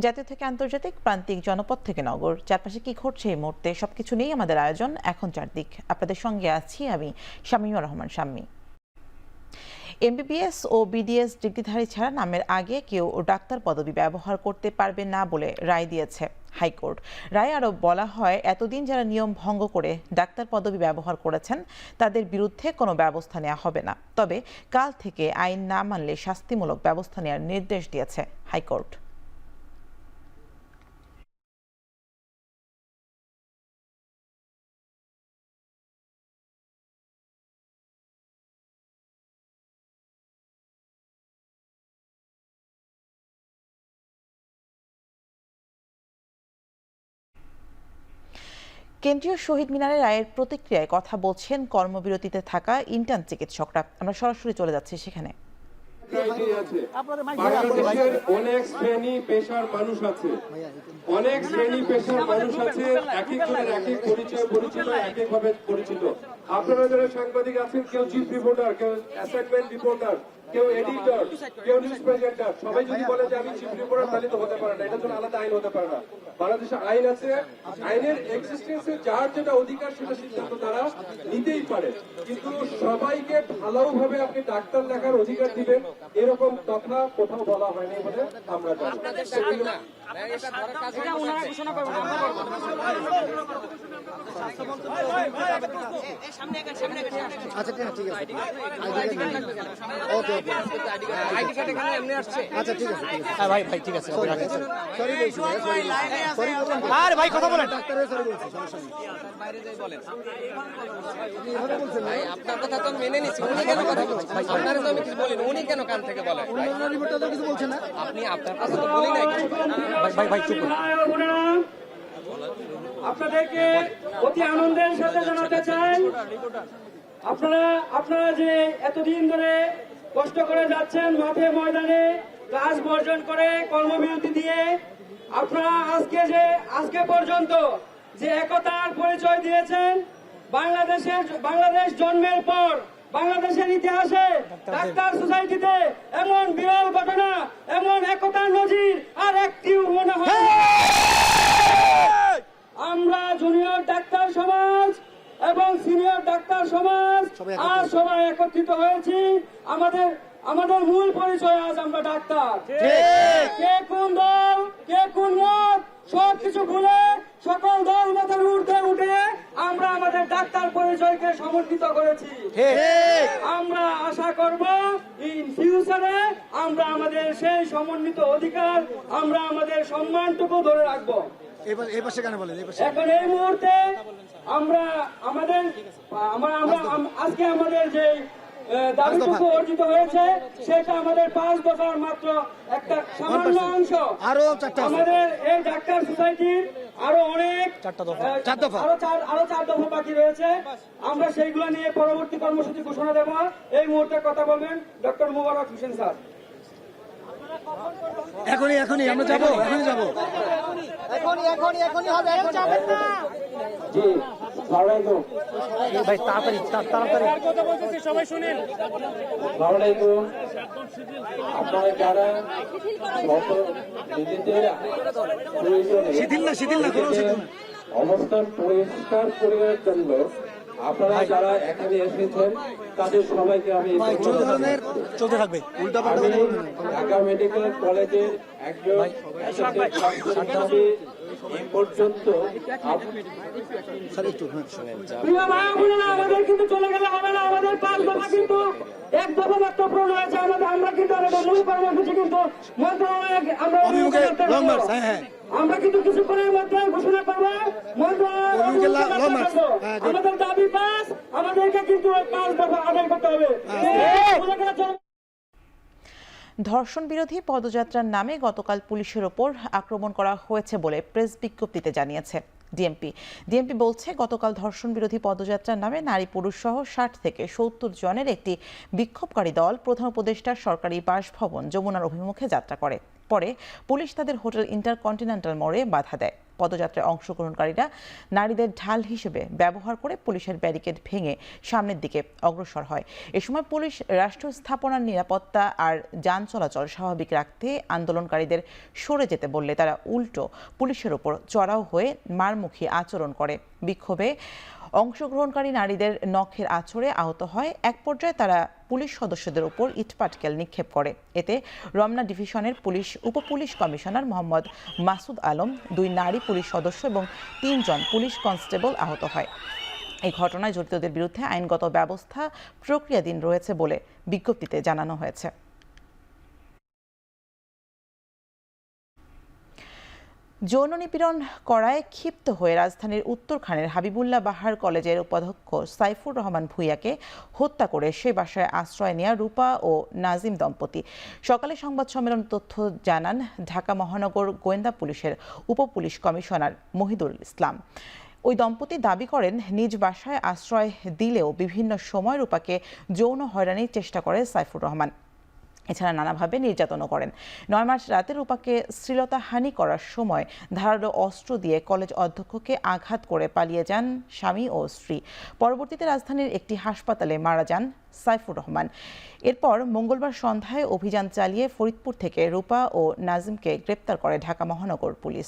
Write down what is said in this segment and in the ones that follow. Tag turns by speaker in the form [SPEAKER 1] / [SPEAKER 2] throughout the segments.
[SPEAKER 1] জাতীয় থেকে আন্তর্জাতিক, প্রান্তিক, জনপদ থেকে নগর, চারপাশে কি ঘটছে এই মুহূর্তে সবকিছু নিয়েই আমাদের আয়োজন এখন চারদিক। আপনাদের সঙ্গে আছি আমি শামীমা রহমান শাম্মী। এমবিবিএস ও বিডিএস ডিগ্রিধারী ছাড়া নামের আগে কেউ ডাক্তার পদবি ব্যবহার করতে পারবে না বলে রায় দিয়েছে হাইকোর্ট। রায়ে আরও বলা হয়, এতদিন যারা নিয়ম ভঙ্গ করে ডাক্তার পদবি ব্যবহার করেছেন তাদের বিরুদ্ধে কোনো ব্যবস্থা নেওয়া হবে না, তবে কাল থেকে আইন না মানলে শাস্তিমূলক ব্যবস্থা নেওয়ার নির্দেশ দিয়েছে হাইকোর্ট। কেন্দ্রীয় শহীদ মিনারে রায়ের প্রতিক্রিয়ায় কথা বলছেন কর্মবিরতিতে থাকা ইন্টার্ন চিকিৎসকরা। আমরা সরাসরি চলে যাচ্ছি সেখানে।
[SPEAKER 2] বাংলাদেশের অনেক শ্রেণী পেশার মানুষ আছে, অনেক শ্রেণী পেশার মানুষ আছে, এক একজনের এক এক পরিচয় পরিচিত, এক এক ভাবে পরিচিত। আপনারা যারা সাংবাদিক আছেন, কেউ চিফ রিপোর্টার, কেউ অ্যাসাইনমেন্ট রিপোর্টার, কেউ এডিটর, কেউ নিউজ প্রেজেন্টার। সবাই যদি বলে যে আমি চিফ রিপোর্টার, তাহলে তো হতে পারে না, এটার জন্য আলাদা আইন হতে পারে না। বাংলাদেশে আইন আছে, আইনের এক্সিস্টেন্সে যার যেটা অধিকার সেটা সিদ্ধান্ত তারা নিতেই পারে, কিন্তু সবাইকে ভালোভাবে আপনি ডাক্তার লেখার অধিকার দিবেন এরকম কথা কোথাও বলা হয়নি বলে আমরা জানি।
[SPEAKER 3] ভাই কথা বলেন, আপনার কথা তো মেনে নিচ্ছি, উনি কেন কথা বলছেন? আপনার তো আমি কিছু বলিনি, উনি কেন কান থেকে বলেন? কিছু বলছেন না, আপনি আপনার কথা তো বলি নাই। ভাই চুপ করুন।
[SPEAKER 4] আপনাদেরকে অতি আনন্দের সাথে জানাতে চাই, আপনারা যে এতদিন ধরে কষ্ট করে যাচ্ছেন মাঠে ময়দানে কাজ বর্জন করে কর্মবিরতি দিয়ে, আপনারা আজকে পর্যন্ত যে একতার পরিচয় দিয়েছেন, বাংলাদেশ জন্মের পর বাংলাদেশের ইতিহাসে ডাক্তার সোসাইটিতে এমন বিরল ঘটনা, এমন একতার নজির আর একটিও মনে হয়। আমরা জুনিয়র ডাক্তার সমাজ এবং সিনিয়র ডাক্তার সমাজ আজ সবাই একত্রিত হয়েছি। আমাদের মূল পরিচয় আজ আমরা ডাক্তার। কে কোন দল, কে কোন মত, সবকিছু ভুলে সকল দল মাথার ঊর্ধ্বে উঠে আমরা আমাদের ডাক্তার পরিচয়কে সমর্থিত করেছি। আমরা আশা করব ইন ফিউচারে আমরা আমাদের সেই সমন্বিত অধিকার, আমরা আমাদের সম্মানটুকু ধরে রাখবো। এখন এই মুহূর্তে আজকে আমাদের যে দাবিটুকু অর্জিত হয়েছে সেটা আমাদের 5 দফার মাত্র একটা সামান্য অংশ। আমাদের এই ডাক্তার সোসাইটির আরো অনেক 4 দফা বাকি রয়েছে। আমরা সেইগুলো নিয়ে পরবর্তী কর্মসূচি ঘোষণা দেব। এই মুহূর্তে কথা বলবেন ডক্টর মোবারক হোসেন স্যার।
[SPEAKER 3] এখনই আমরা যাবো,
[SPEAKER 4] এখনই হবে, যাবেন না। জি,
[SPEAKER 3] ভাই তাড়াতাড়ি
[SPEAKER 4] কথা বলতেছি, সবাই শুনেন।
[SPEAKER 2] আপনারা যারা
[SPEAKER 3] শিথিল না
[SPEAKER 2] অবস্থান পরিষ্কার করার জন্য আপনারা যারা এখানে এসেছেন তাদের সবাইকে আমি
[SPEAKER 3] চলতে থাকবে।
[SPEAKER 2] আমি ঢাকা মেডিকেল কলেজের একজন এই পর্যন্ত
[SPEAKER 4] আমাদের কিন্তু চলে গেলে হবে না। আমাদের 5 দফা কিন্তু 1 দফা মাত্র পূরণ হয়েছে। আমরা কিন্তু আমাদের মূল কর্মসূচি কিন্তু মন্ত্রণালয়ে আমরা কিন্তু কিছুক্ষণের মধ্যে ঘোষণা করবো। আমাদের দাবি পাস, আমাদেরকে কিন্তু 5 দফা আদায় করতে হবে।
[SPEAKER 1] ধর্ষণ বিরোধী পদযাত্রার নামে গতকাল পুলিশের ওপর আক্রমণ করা হয়েছে বলে প্রেস বিজ্ঞপ্তিতে জানিয়েছে ডিএমপি বলছে, গতকাল ধর্ষণ বিরোধী পদযাত্রার নামে নারী পুরুষ সহ 60 থেকে 70 জনের একটি বিক্ষোভকারী দল প্রধান উপদেষ্টার সরকারি বাসভবন যমুনার অভিমুখে যাত্রা করে। পরে পুলিশ তাদের হোটেল ইন্টারকন্টিনেন্টাল মোড়ে বাধা দেয়। পদযাত্রায় অংশগ্রহণকারীরা নারীদের ঢাল হিসেবে ব্যবহার করে পুলিশের ব্যারিকেড ভেঙে সামনের দিকে অগ্রসর হয়। এ সময় পুলিশ রাষ্ট্র স্থাপনার নিরাপত্তা আর যান চলাচল স্বাভাবিক রাখতে আন্দোলনকারীদের সরে যেতে বললে তারা উল্টো পুলিশের ওপর চড়াও হয়ে মারমুখী আচরণ করে। বিক্ষোভে অংশগ্রহণকারী নারীদের নখের আঁচড়ে আহত হয়। এক পর্যায়ে তারা পুলিশ সদস্যদের উপর ইটপাটকেল নিক্ষেপ করে। এতে রমনা ডিভিশনের উপপুলিশ কমিশনার মোহাম্মদ মাসুদ আলম, 2 নারী পুলিশ সদস্য এবং 3 জন পুলিশ কনস্টেবল আহত হয়। এই ঘটনায় জড়িতদের বিরুদ্ধে আইনগত ব্যবস্থা প্রক্রিয়াধীন রয়েছে বলে বিজ্ঞপ্তিতে জানানো হয়েছে। যৌন নিপীড়ন করায় ক্ষিপ্ত হয়ে রাজধানীর উত্তরখানের হাবিবুল্লাহ বাহার কলেজের উপাধ্যক্ষ সাইফুর রহমান ভূঁইয়াকে হত্যা করে সে বাসায় আশ্রয় নেওয়া রূপা ও নাজিম দম্পতি। সকালে সংবাদ সম্মেলনে তথ্য জানান ঢাকা মহানগর গোয়েন্দা পুলিশের উপপুলিশ কমিশনার মহিদুল ইসলাম। ওই দম্পতি দাবি করেন নিজ বাসায় আশ্রয় দিলেও বিভিন্ন সময় রূপাকে যৌন হয়রানির চেষ্টা করে সাইফুর রহমান। এছাড়া নানাভাবে নির্যাতনও করেন। 9 মার্চ রাতে রূপাকে শ্লীলতাহানি করার সময় ধারালো অস্ত্র দিয়ে কলেজ অধ্যক্ষকে আঘাত করে পালিয়ে যান স্বামী ও স্ত্রী। পরবর্তীতে রাজধানীর একটি হাসপাতালে মারা যান সাইফুর রহমান। এরপর মঙ্গলবার সন্ধ্যায় অভিযান চালিয়ে ফরিদপুর থেকে রূপা ও নাজিমকে গ্রেপ্তার করে ঢাকা মহানগর পুলিশ।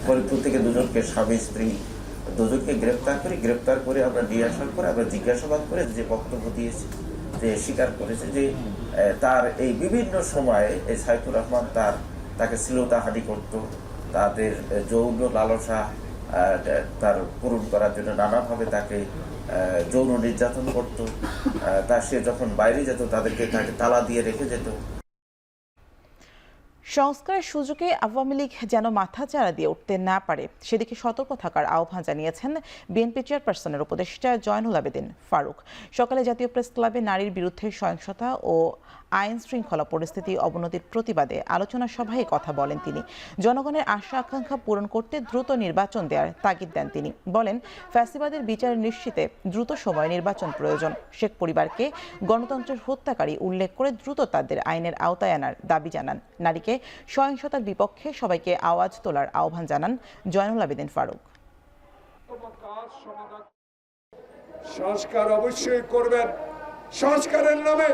[SPEAKER 5] ফরিদপুর থেকে দুজনকে স্বামী স্ত্রী দুজনকে গ্রেপ্তার করে আমরা নিয়ে আসার পরে আমরা জিজ্ঞাসাবাদ করে যে বক্তব্য দিয়েছি, যে স্বীকার করেছে যে তার এই বিভিন্ন সময়ে এই সাইফুর রহমান তাকে শ্লীলতাহানি করত, তাদের যৌন লালসা তার পূরণ করার জন্য নানাভাবে তাকে যৌন নির্যাতন করত। সে যখন বাইরে যেত তাকে তালা দিয়ে রেখে যেত।
[SPEAKER 1] সংস্কারের সুযোগে আওয়ামী লীগ যেন মাথাচাড়া দিয়ে উঠতে না পারে সেদিকে সতর্ক থাকার আহ্বান জানিয়েছেন বিএনপি চেয়ারপারসনের উপদেষ্টা জয়নুল আবেদিন ফারুক। সকালে জাতীয় প্রেস ক্লাবে নারীর বিরুদ্ধে সহিংসতা ও আইন শৃঙ্খলা পরিস্থিতি অবনতির প্রতিবাদে আলোচনা সভায় কথা বলেন তিনি। জনগণের আশা আকাঙ্ক্ষা পূরণ করতে দ্রুত নির্বাচন দেওয়ার তাগিদ দেন তিনি। বলেন, ফ্যাসিবাদের বিচার নিশ্চিতে দ্রুত সময়ে নির্বাচন প্রয়োজন। শেখ পরিবারকে গণতন্ত্রের হত্যাকারী উল্লেখ করে দ্রুত তাদের আইনের আওতায় আনার দাবি জানান। নারীকে সহিংসতার বিপক্ষে সবাইকে আওয়াজ তোলার আহ্বান জানান জয়নুল আবেদিন ফারুক।
[SPEAKER 6] সংস্কার অবশ্যই করবেন। সংস্কারের নামে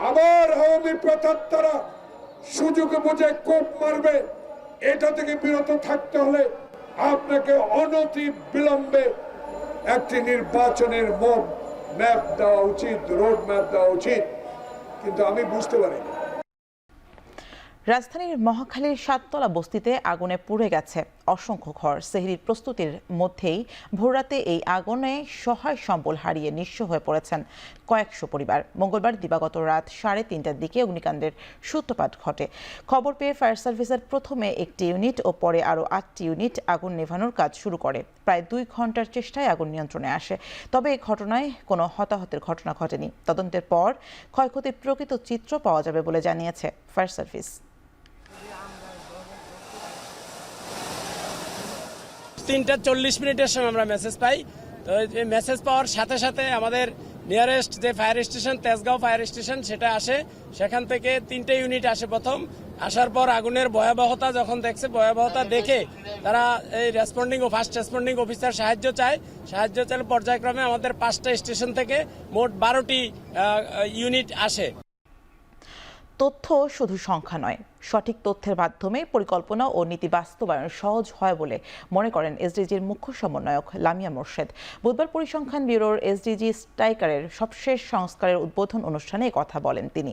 [SPEAKER 6] আবার আওয়ামী প্রতাত্তারা সুযোগ বুঝে কোপ মারবে। এটা থেকে বিরত থাকতে হলে আপনাকে অনতি বিলম্বে একটি নির্বাচনের ম্যাপ দেওয়া উচিত, রোড ম্যাপ দেওয়া উচিত। কিন্তু আমি বুঝতে পারি
[SPEAKER 1] রাজধানীর মহাখালীর 7তলা বস্তিতে আগুনে পুড়ে গেছে অসংখ্য ঘর। সেহরির প্রস্তুতির মধ্যেই ভোররাতে এই আগুনে সহায় সম্বল হারিয়ে নিঃস্ব হয়ে পড়েছেন কয়েকশো পরিবার। মঙ্গলবার দিবাগত রাত 3:30টার দিকে অগ্নিকাণ্ডের সূত্রপাত ঘটে। খবর পেয়ে ফায়ার সার্ভিসের প্রথমে একটি ইউনিট ও পরে আরও 8টি ইউনিট আগুন নেভানোর কাজ শুরু করে। প্রায় 2 ঘন্টার চেষ্টায় আগুন নিয়ন্ত্রণে আসে। তবে এই ঘটনায় কোনো হতাহতের ঘটনা ঘটেনি। তদন্তের পর ক্ষয়ক্ষতির প্রকৃত চিত্র পাওয়া যাবে বলে জানিয়েছে ফায়ার সার্ভিস।
[SPEAKER 7] 3:40 সময় আমরা মেসেজ পাই। তো এই মেসেজ পাওয়ার সাথে সাথে আমাদের নিয়ারেস্ট যে fire station Tejgaon fire station সেটা আসে। সেখান থেকে 3টে ইউনিট আসে প্রথম। আসার পর আগুনের ভয়াবহতা যখন দেখছে, ভয়াবহতা দেখে তারা এই ফার্স্ট রেসপন্ডিং অফিসার সাহায্য চায় পর্যায়ক্রমে আমাদের 5টা স্টেশন থেকে মোট 12টি ইউনিট আসে।
[SPEAKER 1] তথ্য শুধু সংখ্যা নয়, সঠিক তথ্যের মাধ্যমে পরিকল্পনা ও নীতি বাস্তবায়ন সহজ হয় বলে মনে করেন এসডিজির মুখ্য সমন্বয়ক লামিয়া মোর্শেদ। বুধবার পরিসংখ্যান ব্যুরোর এসডিজি স্ট্রাইকারের সবশেষ সংস্কারের উদ্বোধন অনুষ্ঠানে কথা বলেন তিনি।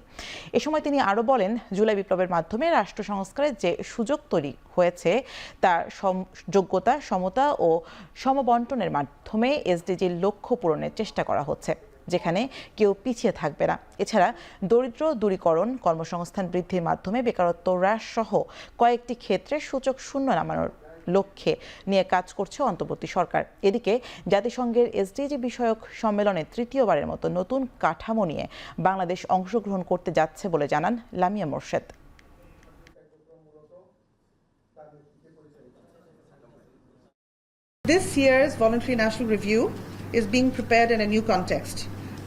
[SPEAKER 1] এ সময় তিনি আরও বলেন, জুলাই বিপ্লবের মাধ্যমে রাষ্ট্র সংস্কারের যে সুযোগ তৈরি হয়েছে তা যোগ্যতা, সমতা ও সমবন্টনের মাধ্যমে এসডিজির লক্ষ্য পূরণের চেষ্টা করা হচ্ছে, যেখানে কেউ পিছিয়ে থাকবে না। এছাড়া দরিদ্র দূরীকরণ, কর্মসংস্থান বৃদ্ধির মাধ্যমে বেকারত্ব হ্রাস সহ কয়েকটি ক্ষেত্রে সূচক শূন্য নামানোর লক্ষ্যে নিয়ে কাজ করছে অন্তর্বর্তী সরকার। এদিকে জাতিসংঘের এসডিজি বিষয়ক সম্মেলনে তৃতীয়বারের মতো নতুন কাঠামো নিয়ে বাংলাদেশ অংশগ্রহণ করতে যাচ্ছে বলে জানান Lamia Morshed.
[SPEAKER 8] This year's voluntary national review is being prepared in a new context.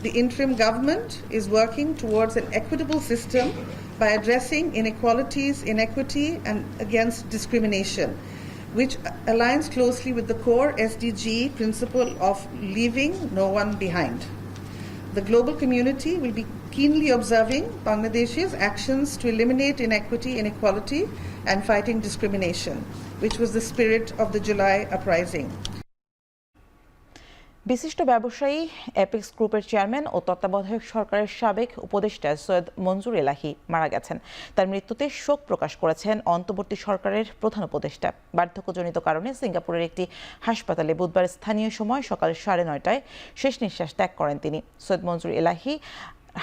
[SPEAKER 8] The interim government is working towards an equitable system by addressing inequalities, inequity, and against discrimination, which aligns closely with the core SDG principle of leaving no one behind. The global community will be keenly observing Bangladesh's actions to eliminate inequity, inequality, and fighting discrimination, which was the spirit of the July uprising.
[SPEAKER 1] বিশিষ্ট ব্যবসায়ী apex গ্রুপের chairman ও তত্ত্বাবধায়ক সরকারের সাবেক উপদেষ্টা সৈয়দ মঞ্জুর এলাহি মারা গেছেন। তার মৃত্যুতে শোক প্রকাশ করেছেন অন্তর্বর্তী সরকারের প্রধান উপদেষ্টা। বার্ধক্যজনিত কারণে সিঙ্গাপুরের একটি হাসপাতালে বুধবার স্থানীয় সময় সকাল 9:30টায় শেষ নিঃশ্বাস ত্যাগ করেন তিনি। সৈয়দ মঞ্জুর এলাহি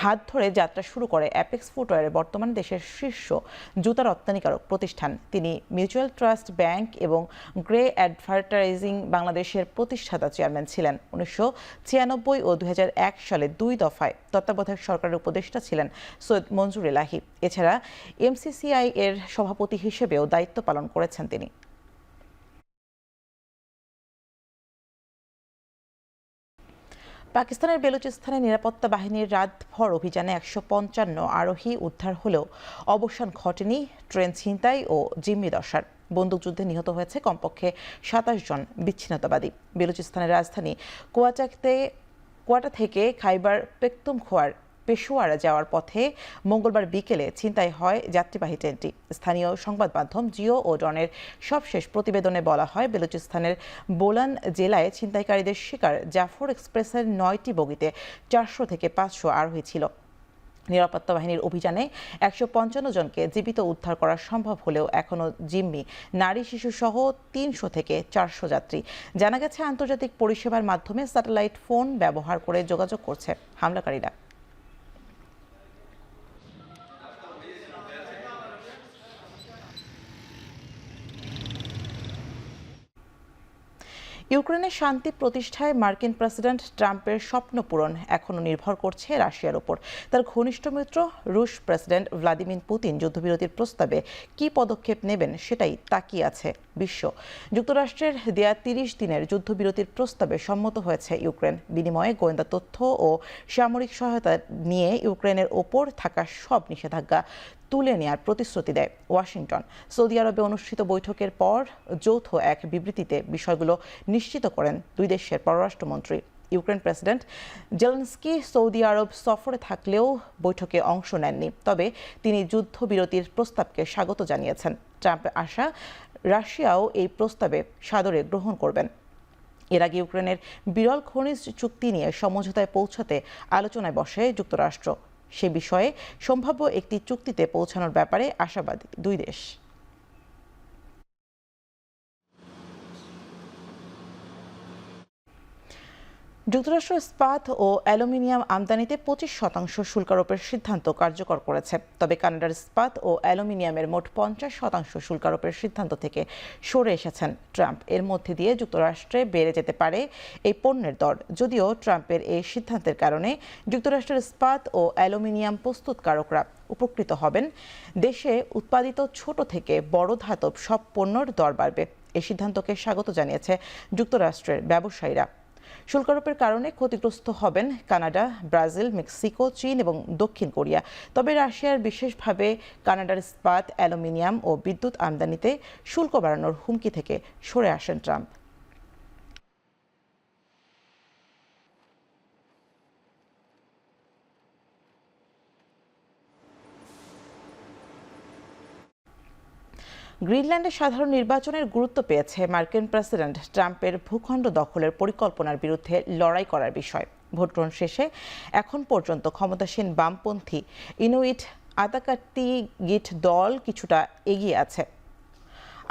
[SPEAKER 1] হাত ধরে যাত্রা শুরু করে অ্যাপেক্স ফুটওয়্যারের বর্তমানে দেশের শীর্ষ জুতা রপ্তানিকারক প্রতিষ্ঠান। তিনি মিউচুয়াল ট্রাস্ট ব্যাংক এবং গ্রে অ্যাডভার্টাইজিং বাংলাদেশের প্রতিষ্ঠাতা চেয়ারম্যান ছিলেন। 1996 ও 2001 সালে 2 দফায় তত্ত্বাবধায়ক সরকারের উপদেষ্টা ছিলেন সৈয়দ মঞ্জুর এলাহি। এছাড়া এমসিসিআই এর সভাপতি হিসেবেও দায়িত্ব পালন করেছেন তিনি। পাকিস্তানের বেলুচিস্তানে নিরাপত্তা বাহিনীর রাতভর অভিযানে 155 আরোহী উদ্ধার হলেও অবসান ঘটেনি ট্রেন ছিনতাই ও জিম্মি দশার। বন্দুকযুদ্ধে নিহত হয়েছে কমপক্ষে 27 জন বিচ্ছিন্নতাবাদী। বেলুচিস্তানের রাজধানী কোয়াটা থেকে খাইবার পেখতুনখোয়ার পেশোয়ারা যাওয়ার পথে মঙ্গলবার বিকেলে ছিনতাই হয় যাত্রীবাহী ট্রেনটি। স্থানীয় সংবাদ মাধ্যম জিও ও ডনের সবশেষ প্রতিবেদনে বলা হয়, বেলুচিস্তানের বোলান জেলায় ছিনতাইকারীদের শিকার জাফর এক্সপ্রেসের 9টি বগিতে 400 থেকে 500 আরোহী ছিল। নিরাপত্তা বাহিনীর অভিযানে 155 জনকে জীবিত উদ্ধার করা সম্ভব হলেও এখনও জিম্মি নারী শিশু সহ 300 থেকে 400 যাত্রী। জানা গেছে, আন্তর্জাতিক পরিষেবার মাধ্যমে স্যাটেলাইট ফোন ব্যবহার করে যোগাযোগ করছে হামলাকারীরা। ইউক্রেনের শান্তি প্রতিষ্ঠায় মার্কিন প্রেসিডেন্ট ট্রাম্পের স্বপ্ন পূরণ এখনও নির্ভর করছে রাশিয়ার উপর। তার ঘনিষ্ঠ মিত্র রুশ প্রেসিডেন্ট ভ্লাদিমির পুতিন যুদ্ধবিরতির প্রস্তাবে কী পদক্ষেপ নেবেন সেটাই তাকিয়ে আছে বিশ্ব। যুক্তরাষ্ট্রের দেয়া 30 দিনের যুদ্ধবিরতির প্রস্তাবে সম্মত হয়েছে ইউক্রেন। বিনিময়ে গোয়েন্দা তথ্য ও সামরিক সহায়তা নিয়ে ইউক্রেনের ওপর থাকা সব নিষেধাজ্ঞা তুলে নেওয়ার প্রতিশ্রুতি দেয় ওয়াশিংটন। সৌদি আরবে অনুষ্ঠিত বৈঠকের পর যৌথ এক বিবৃতিতে বিষয়গুলো নিশ্চিত করেন দুই দেশের পররাষ্ট্রমন্ত্রী। ইউক্রেন প্রেসিডেন্ট জেলেনস্কি সৌদি আরব সফরে থাকলেও বৈঠকে অংশ নেননি, তবে তিনি যুদ্ধবিরতির প্রস্তাবকে স্বাগত জানিয়েছেন। ট্রাম্পের আশা, রাশিয়াও এই প্রস্তাবে সাদরে গ্রহণ করবেন। এর আগে ইউক্রেনের বিরল খনিজ চুক্তি নিয়ে সমঝোতায় পৌঁছাতে আলোচনায় বসে যুক্তরাষ্ট্র। সে বিষয়ে সম্ভাব্য একটি চুক্তিতে পৌঁছানোর ব্যাপারে আশাবাদী দুই দেশ। যুক্তরাষ্ট্র ইস্পাত ও অ্যালুমিনিয়াম আমদানিতে 25% শুল্ক আরোপের সিদ্ধান্ত কার্যকর করেছে। তবে কানাডার ইস্পাত ও অ্যালুমিনিয়ামের মোট 50% শুল্ক আরোপের সিদ্ধান্ত থেকে সরে এসেছেন ট্রাম্প। এর মধ্যে দিয়ে যুক্তরাষ্ট্রে বেড়ে যেতে পারে এই পণ্যের দর। যদিও ট্রাম্পের এই সিদ্ধান্তের কারণে যুক্তরাষ্ট্রের ইস্পাত ও অ্যালুমিনিয়াম প্রস্তুতকারকরা উপকৃত হবেন। দেশে উৎপাদিত ছোট থেকে বড় ধাতব সব পণ্যর দর বাড়বে। এই সিদ্ধান্তকে স্বাগত জানিয়েছে যুক্তরাষ্ট্রের ব্যবসায়ীরা। শুল্ক আরোপের কারণে ক্ষতিগ্রস্ত হবেন কানাডা, ব্রাজিল, মেক্সিকো, চীন এবং দক্ষিণ কোরিয়া। তবে রাশিয়ার বিশেষভাবে কানাডার ইস্পাত, অ্যালুমিনিয়াম ও বিদ্যুৎ আমদানিতে শুল্ক বাড়ানোর হুমকি থেকে সরে আসেন ট্রাম্প। গ্রিনল্যান্ডের সাধারণ নির্বাচনের গুরুত্ব পেয়েছে মার্কিন প্রেসিডেন্ট ট্রাম্পের ভূখণ্ড দখলের পরিকল্পনার বিরুদ্ধে লড়াই করার বিষয়। ভোটগ্রহণ শেষে এখন পর্যন্ত ক্ষমতাসীন বামপন্থী ইনুইট আতাকাত্তিগিট দল কিছুটা এগিয়ে আছে।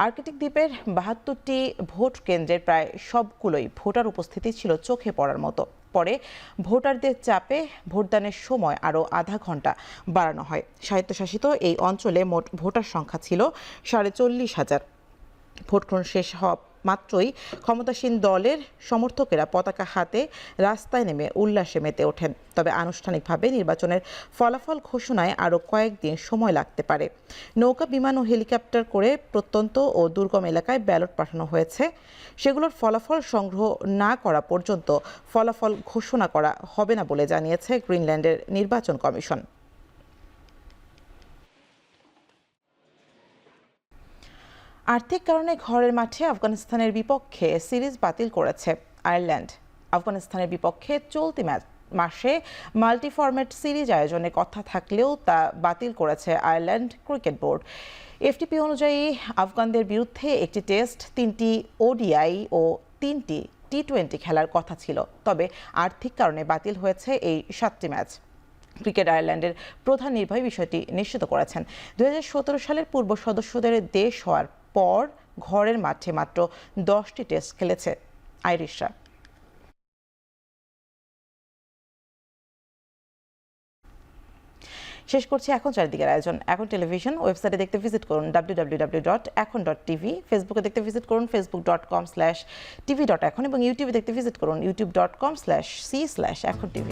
[SPEAKER 1] আর্কটিক দ্বীপের 72টি ভোট কেন্দ্রের প্রায় সবগুলোই ভোটার উপস্থিতি ছিল চোখে পড়ার মতো। পরে ভোটারদের চাপে ভোটদানের সময় আরও আধা ঘন্টা বাড়ানো হয়। স্বায়ত্তশাসিত এই অঞ্চলে মোট ভোটার সংখ্যা ছিল 40,500। ভোটগ্রহণ শেষ হওয়া মাত্রই ক্ষমতাসীন দলের সমর্থকেরা পতাকা হাতে রাস্তায় নেমে উল্লাসে মেতে ওঠেন। তবে আনুষ্ঠানিকভাবে নির্বাচনের ফলাফল ঘোষণায় আরও কয়েকদিন সময় লাগতে পারে। নৌকা, বিমান ও হেলিকপ্টার করে প্রত্যন্ত ও দুর্গম এলাকায় ব্যালট পাঠানো হয়েছে। সেগুলোর ফলাফল সংগ্রহ না করা পর্যন্ত ফলাফল ঘোষণা করা হবে না বলে জানিয়েছে গ্রিনল্যান্ডের নির্বাচন কমিশন। আর্থিক কারণে ঘরের মাঠে আফগানিস্তানের বিপক্ষে সিরিজ বাতিল করেছে আয়ারল্যান্ড। আফগানিস্তানের বিপক্ষে চলতি মাসে মাল্টি ফরম্যাট সিরিজ আয়োজনের কথা থাকলেও তা বাতিল করেছে আয়ারল্যান্ড ক্রিকেট বোর্ড। এফটিপি অনুযায়ী আফগানদের বিরুদ্ধে একটি টেস্ট, 3টি ওডিআই ও 3টি টি20 খেলার কথা ছিল, তবে আর্থিক কারণে বাতিল হয়েছে এই 7টি ম্যাচ। ক্রিকেট আয়ারল্যান্ডের প্রধান নির্বাহী বিষয়টি নিশ্চিত করেছেন। 2017 সালের পূর্ব সদস্যদের দেশ হওয়ার পর ঘরের মাঠে মাত্র 10টি টেস্ট খেলেছে আইরিশরা। শেষ করছি এখন চারিদিকের আয়োজন। এখন টেলিভিশন ওয়েবসাইটে দেখতে ভিজিট করুন www.ekon.tv, ফেসবুকে দেখতে ভিজিট করুন facebook.com/tv.ekon এবং ইউটিউবে দেখতে ভিজিট করুন youtube.com/c/ekontv।